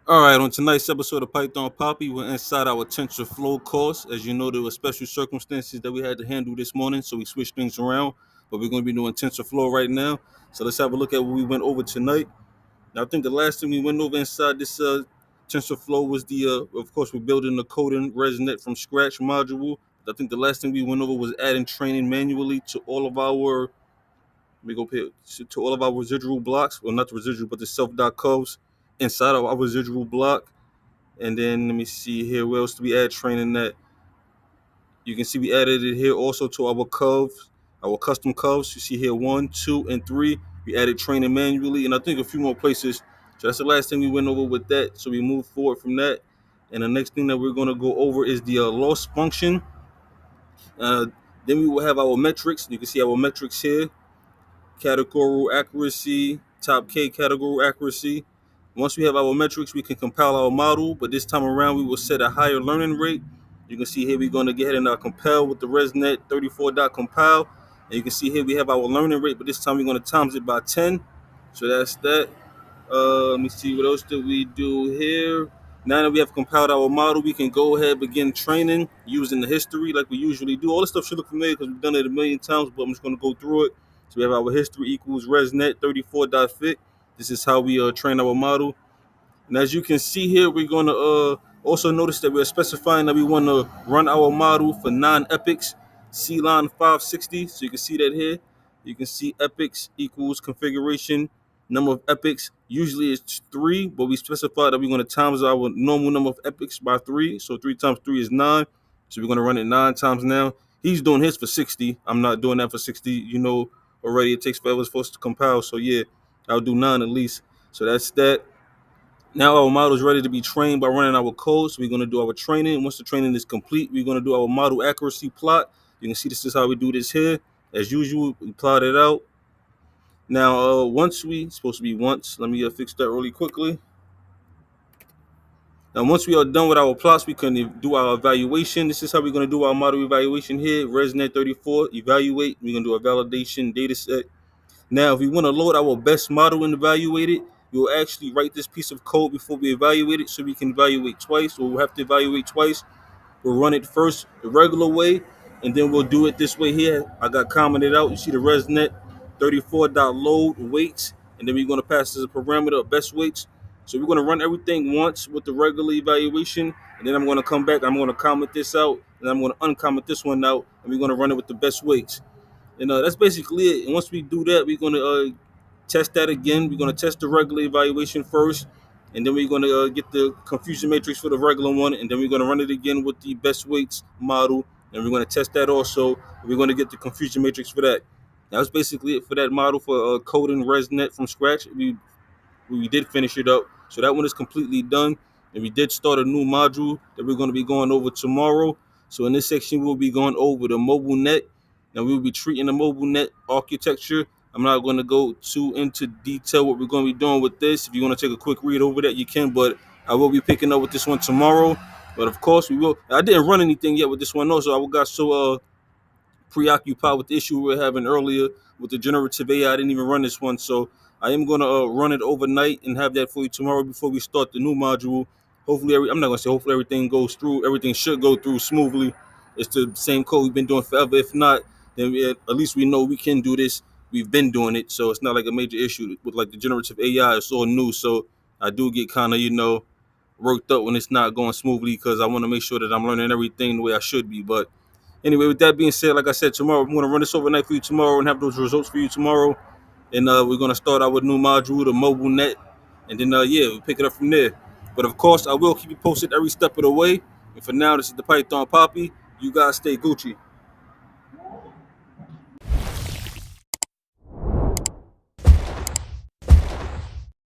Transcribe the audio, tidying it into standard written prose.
All right, on tonight's episode of Python Papi, we're inside our Tensorflow course. As you know, there were special circumstances that we had to handle this morning, so we switched things around. But we're going to be doing Tensorflow right now. So let's have a look at what we went over tonight. Now, I think the last thing we went over inside this Tensorflow was of course, we're building the coding ResNet from scratch module. I think the last thing we went over was adding training manually to all of our we go pay, to all of our residual blocks. Well, not the residual, but the self.covs inside of our residual block. And then let me see here. Where else do we add training that? You can see we added it here also to our curves, our custom curves. You see here 1, 2, and 3. We added training manually, and I think a few more places. So that's the last thing we went over with that. So we move forward from that. And the next thing that we're going to go over is the loss function. Uh, then we will have our metrics. You can see our metrics here. Categorical accuracy, top K categorical accuracy. Once we have our metrics, we can compile our model, but this time around we will set a higher learning rate. You can see here we're going to get ahead and compile with the ResNet 34.compile. And you can see here we have our learning rate, but this time we're going to times it by 10. So that's that. Let me see what else did we do here. Now that we have compiled our model, we can go ahead and begin training using the history like we usually do. All this stuff should look familiar because we've done it a million times, but I'm just going to go through it. So we have our history equals ResNet 34.fit. This is how we train our model. And as you can see here, we're going to also notice that we're specifying that we want to run our model for 9 epochs, C-line 560. So you can see that here. You can see epochs equals configuration, number of epochs. Usually it's 3, but we specify that we're going to times our normal number of epochs by 3. So 3 times 3 is 9. So we're going to run it 9 times now. He's doing his for 60. I'm not doing that for 60. You know already it takes forever for us to compile. So yeah, I'll do 9 at least. So that's that. Now our model is ready to be trained by running our code. So we're going to do our training. Once the training is complete, we're going to do our model accuracy plot. You can see this is how we do this here. As usual, we plot it out. Now, once we, it's supposed to be once. Let me fix that really quickly. Now, once we are done with our plots, we can do our evaluation. This is how we're going to do our model evaluation here. ResNet 34, evaluate. We're going to do a validation data set. Now, if we want to load our best model and evaluate it, we'll actually write this piece of code before we evaluate it so we can evaluate twice, or we'll have to evaluate twice. We'll run it first the regular way, and then we'll do it this way here. I got commented out. You see the ResNet 34.load weights, and then we're going to pass as a parameter of best weights. So we're going to run everything once with the regular evaluation, and then I'm going to come back. I'm going to comment this out, and I'm going to uncomment this one out, and we're going to run it with the best weights. And that's basically it. And once we do that, we're going to test that again. We're going to test the regular evaluation first, and then we're going to get the confusion matrix for the regular one, and then we're going to run it again with the best weights model, and we're going to test that also. We're going to get the confusion matrix for that. That was basically it for that model for coding ResNet from scratch. We did finish it up, so that one is completely done. And we did start a new module that we're going to be going over tomorrow. So in this section, we'll be going over the mobile net. Now we will be treating the mobile net architecture. I'm not going to go too into detail what we're going to be doing with this. If you want to take a quick read over that, you can. But I will be picking up with this one tomorrow. But of course, we will. I didn't run anything yet with this one, also. I got so preoccupied with the issue we were having earlier with the generative AI. I didn't even run this one, so I am gonna run it overnight and have that for you tomorrow before we start the new module. Hopefully, I'm not gonna say hopefully everything goes through. Everything should go through smoothly. It's the same code we've been doing forever. If not, then at least we know we can do this. We've been doing it, so it's not like a major issue with like the generative AI. It's all new, so I do get kind of worked up when it's not going smoothly because I want to make sure that I'm learning everything the way I should be. But anyway, with that being said, like I said, tomorrow I'm going to run this overnight for you tomorrow and have those results for you tomorrow. And we're going to start our new module, the mobile net, and then yeah, we'll pick it up from there. But of course, I will keep you posted every step of the way. And for now, this is the Python Papi. You guys stay Gucci.